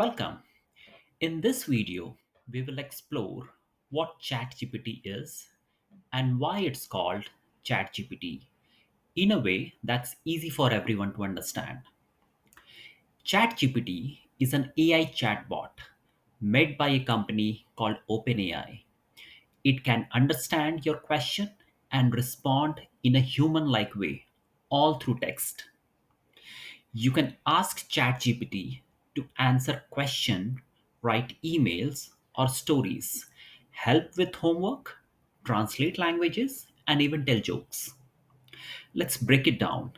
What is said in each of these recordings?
Welcome. In this video, we will explore what ChatGPT is and why it's called ChatGPT in a way that's easy for everyone to understand. ChatGPT is an AI chatbot made by a company called OpenAI. It can understand your question and respond in a human like way, all through text. You can ask ChatGPT to answer questions, write emails or stories, help with homework, translate languages, and even tell jokes. Let's break it down.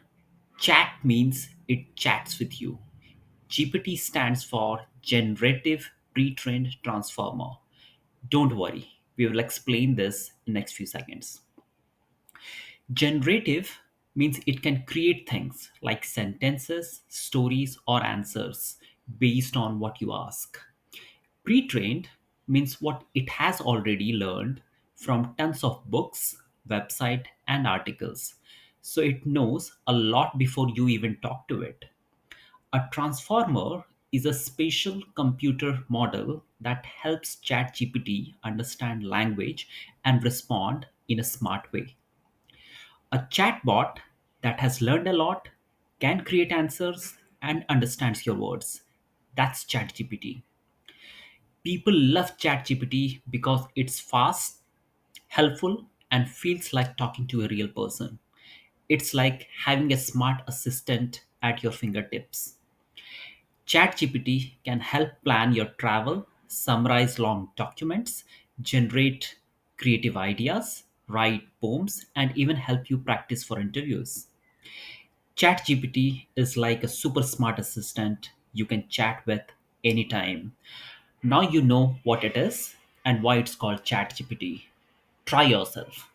Chat means it chats with you. GPT stands for Generative Pre-trained Transformer. Don't worry, we will explain this in next few seconds. Generative means it can create things like sentences, stories, or answers based on what you ask. Pre trained means what it has already learned from tons of books, website, and articles. So it knows a lot before you even talk to it. A transformer is a spatial computer model that helps ChatGPT understand language and respond in a smart way. A chatbot that has learned a lot, can create answers, and understands your words. That's ChatGPT. People love ChatGPT because it's fast, helpful, and feels like talking to a real person. It's like having a smart assistant at your fingertips. ChatGPT can help plan your travel, summarize long documents, generate creative ideas, write poems, and even help you practice for interviews. ChatGPT is like a super smart assistant you can chat with anytime. Now you know what it is and why it's called ChatGPT. Try yourself.